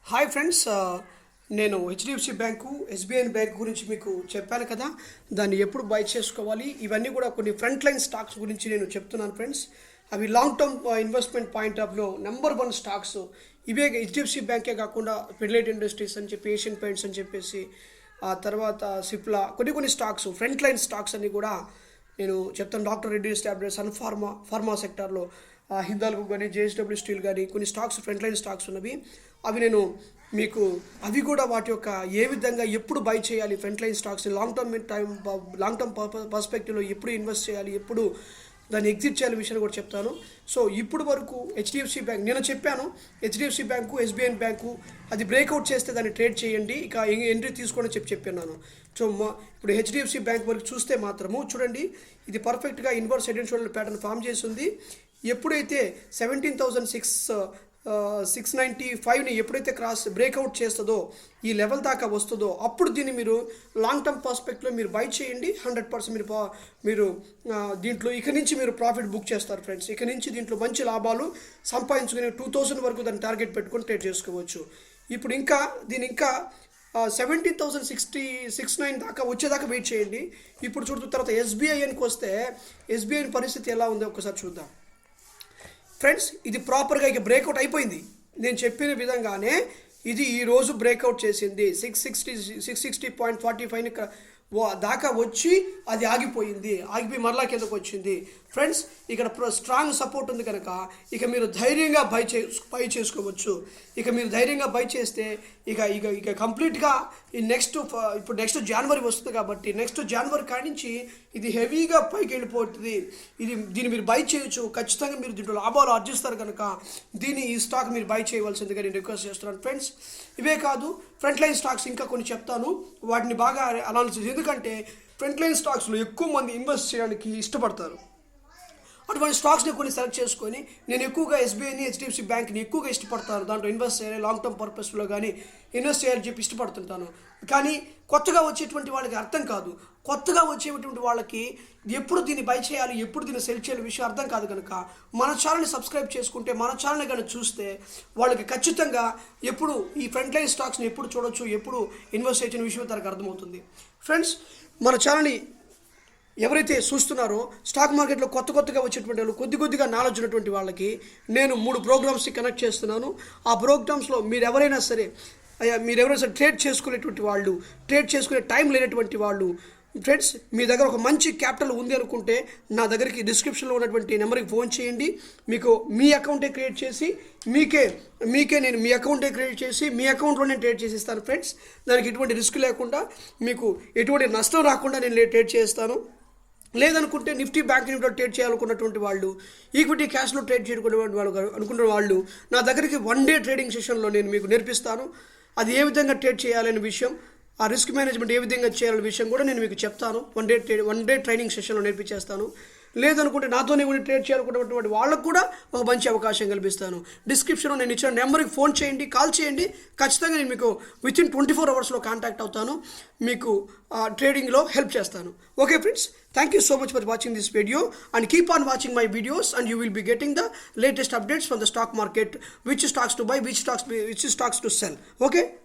Hi friends, నేను HDFC bank SBI bank గురించి మీకు చెప్పాను కదా. దాన్ని ఎప్పుడు బై చేసుకోవాలి ఇవన్నీ కూడా కొన్ని ఫ్రంట్ లైన్ స్టాక్స్ గురించి నేను చెప్తున్నాను ఫ్రెండ్స్. అవి లాంగ్ టర్మ్ ఇన్వెస్ట్మెంట్ పాయింట్ ఆఫ్లో నెంబర్ 1 స్టాక్స్ ఇవే. హెచ్డిఎఫ్సి బ్యాంకే కాకుండా పిడిలైట్ ఇండస్ట్రీస్ అని చెప్పి, ఏషియన్ పెయింట్స్ అని చెప్పేసి, ఆ తర్వాత సిప్లా, కొన్ని స్టాక్స్ ఫ్రంట్ లైన్ స్టాక్స్ అన్నీ కూడా నేను చెప్తాను. డాక్టర్ రెడ్డిస్ ట్యాబ్లెట్స్, సన్ ఫార్మా సెక్టార్లో హిందాల్కు కానీ, జేఎస్డబ్ల్యూ స్టీల్ కానీ కొన్ని స్టాక్స్ ఫ్రంట్ లైన్ స్టాక్స్ ఉన్నవి. అవి నేను మీకు అవి కూడా వాటి యొక్క ఏ విధంగా ఎప్పుడు బై చేయాలి, ఫ్రంట్ లైన్ స్టాక్స్ని లాంగ్ టర్మ్ పర్స్పెక్టివ్లో ఎప్పుడు ఇన్వెస్ట్ చేయాలి, ఎప్పుడు దాన్ని ఎగ్జిట్ చేయాలి విషయాన్ని కూడా చెప్తాను. సో ఇప్పుడు వరకు హెచ్డిఎఫ్సి బ్యాంక్ నేను చెప్పాను. హెచ్డిఎఫ్సి బ్యాంకు, ఎస్బీఐ బ్యాంకు అది బ్రేక్అవుట్ చేస్తే దాన్ని ట్రేడ్ చేయండి, ఇక ఎంట్రీ తీసుకోండి చెప్పాను. సో ఇప్పుడు హెచ్డిఎఫ్సి బ్యాంక్ వరకు చూస్తే మాత్రము చూడండి, ఇది పర్ఫెక్ట్గా inverse head and shoulder pattern form చేస్తుంది. ఎప్పుడైతే 17,695ని ఎప్పుడైతే బ్రేక్అవుట్ చేస్తుందో, ఈ లెవెల్ దాకా వస్తుందో, అప్పుడు దీన్ని మీరు లాంగ్ టర్మ్ పర్స్పెక్ట్లో మీరు బై చేయండి. 100% మీరు దీంట్లో ఇక నుంచి మీరు ప్రాఫిట్ బుక్ చేస్తారు ఫ్రెండ్స్. ఇక నుంచి దీంట్లో మంచి లాభాలు సంపాదించుకుని 2000 వరకు దాన్ని టార్గెట్ పెట్టుకొని ట్రేడ్ చేసుకోవచ్చు. ఇప్పుడు ఇంకా 17,669 దాకా వచ్చేదాకా వెయిట్ చేయండి. ఇప్పుడు చూడుతున్న తర్వాత ఎస్బీఐకి వస్తే, ఎస్బీఐ పరిస్థితి ఎలా ఉందో ఒకసారి చూద్దాం ఫ్రెండ్స్. ఇది ప్రాపర్గా ఇక బ్రేక్అవుట్ అయిపోయింది. నేను చెప్పిన విధంగానే ఇది ఈరోజు బ్రేక్అవుట్ చేసింది. 660.45ని దాకా వచ్చి అది ఆగిపోయి మరలా కిందకు వచ్చింది ఫ్రెండ్స్. ఇక్కడ స్ట్రాంగ్ సపోర్ట్ ఉంది కనుక ఇక మీరు ధైర్యంగా బై చేసుకోవచ్చు. ఇక మీరు ధైర్యంగా బై చేస్తే ఇక కంప్లీట్గా ఇప్పుడు నెక్స్ట్ జనవరి వస్తుంది కాబట్టి, నెక్స్ట్ జనవరి కానించి ఇది హెవీగా పైకి వెళ్ళిపోతుంది. దీన్ని మీరు బై చేయొచ్చు. ఖచ్చితంగా మీరు దీంట్లో లాభాలు ఆర్జిస్తారు కనుక ఈ స్టాక్ మీరు బై చేయవలసిందిగా నేను రిక్వెస్ట్ చేస్తున్నాను ఫ్రెండ్స్. ఇవే కాదు, ఫ్రంట్ లైన్ స్టాక్స్ ఇంకా కొన్ని చెప్తాను, వాటిని బాగా అనాలిసిస్. ఎందుకంటే ఫ్రంట్ లైన్ స్టాక్స్లో ఎక్కువ మంది ఇన్వెస్ట్ చేయడానికి ఇష్టపడతారు. అటువంటి స్టాక్స్ని కొన్ని సెలెక్ట్ చేసుకొని, నేను ఎక్కువగా ఎస్బీఐని, హెచ్డిఎఫ్సి బ్యాంక్ని ఎక్కువగా ఇష్టపడతాను. దాంట్లో ఇన్వెస్ట్ చేయాలి, లాంగ్ టర్మ్ పర్పస్లో కానీ ఇన్వెస్ట్ చేయాలని చెప్పి ఇష్టపడుతుంటాను. కానీ కొత్తగా వచ్చేటువంటి వాళ్ళకి అర్థం కాదు. కొత్తగా వచ్చేటువంటి వాళ్ళకి ఎప్పుడు దీన్ని బై చేయాలి, ఎప్పుడు దీన్ని సెల్ చేయాలి విషయం అర్థం కాదు కనుక మన ఛానల్ని సబ్స్క్రైబ్ చేసుకుంటే, మన ఛానల్ని కానీ చూస్తే వాళ్ళకి ఖచ్చితంగా ఎప్పుడు ఈ ఫ్రంట్ లైన్ స్టాక్స్ని ఎప్పుడు చూడొచ్చు, ఎప్పుడు ఇన్వెస్ట్ చేసిన విషయం తనకు అర్థమవుతుంది ఫ్రెండ్స్. మన ఛానల్ని ఎవరైతే చూస్తున్నారో, స్టాక్ మార్కెట్లో కొత్తగా వచ్చేటువంటి వాళ్ళు, కొద్దిగా నాలెడ్జ్ ఉన్నటువంటి వాళ్ళకి నేను 3 ప్రోగ్రామ్స్ని కనెక్ట్ చేస్తున్నాను. ఆ ప్రోగ్రామ్స్లో మీరు ఎవరైనా సరే ట్రేడ్ చేసుకునే టైం లేనటువంటి వాళ్ళు ఫ్రెండ్స్, మీ దగ్గర ఒక మంచి క్యాపిటల్ ఉంది అనుకుంటే నా దగ్గరికి డిస్క్రిప్షన్లో ఉన్నటువంటి నెంబర్కి ఫోన్ చేయండి. మీకు మీ అకౌంటే క్రియేట్ చేసి నేను మీ అకౌంటే క్రియేట్ చేసి మీ అకౌంట్లో నేను ట్రేడ్ చేసి ఇస్తాను ఫ్రెండ్స్. దానికి ఎటువంటి రిస్క్ లేకుండా, మీకు ఎటువంటి నష్టం రాకుండా నేను ట్రేడ్ చేస్తాను. లేదనుకుంటే నిఫ్టీ బ్యాంక్ నిఫ్టీలో ట్రేడ్ చేయాలనుకున్నటువంటి వాళ్ళు, ఈక్విటీ క్యాష్లో ట్రేడ్ చేసుకునే వాళ్ళు అనుకున్న వాళ్ళు నా దగ్గరికి 1 డే ట్రేడింగ్ సెషన్లో నేను మీకు నేర్పిస్తాను. అది ఏ విధంగా ట్రేడ్ చేయాలనే విషయం, ఆ రిస్క్ మేనేజ్మెంట్ ఏ విధంగా చేయాలనే విషయం కూడా నేను మీకు చెప్తాను. 1 డే ట్రైనింగ్ సెషన్లో నేర్పించేస్తాను. లేదనుకుంటే నాతోనే ఉండి ట్రేడ్ చేయాలనుకున్నటువంటి వాళ్ళకు కూడా ఒక మంచి అవకాశం కల్పిస్తాను. డిస్క్రిప్షన్లో నేను ఇచ్చిన నెంబర్కి ఫోన్ చేయండి, కాల్ చేయండి. ఖచ్చితంగా నేను మీకు వితిన్ 24 అవర్స్లో కాంటాక్ట్ అవుతాను, మీకు ట్రేడింగ్లో హెల్ప్ చేస్తాను. Okay friends, thank you so much for watching this video and keep on watching my videos and you will be getting the latest updates from the stock market, which stocks to buy, which stocks to sell. Okay.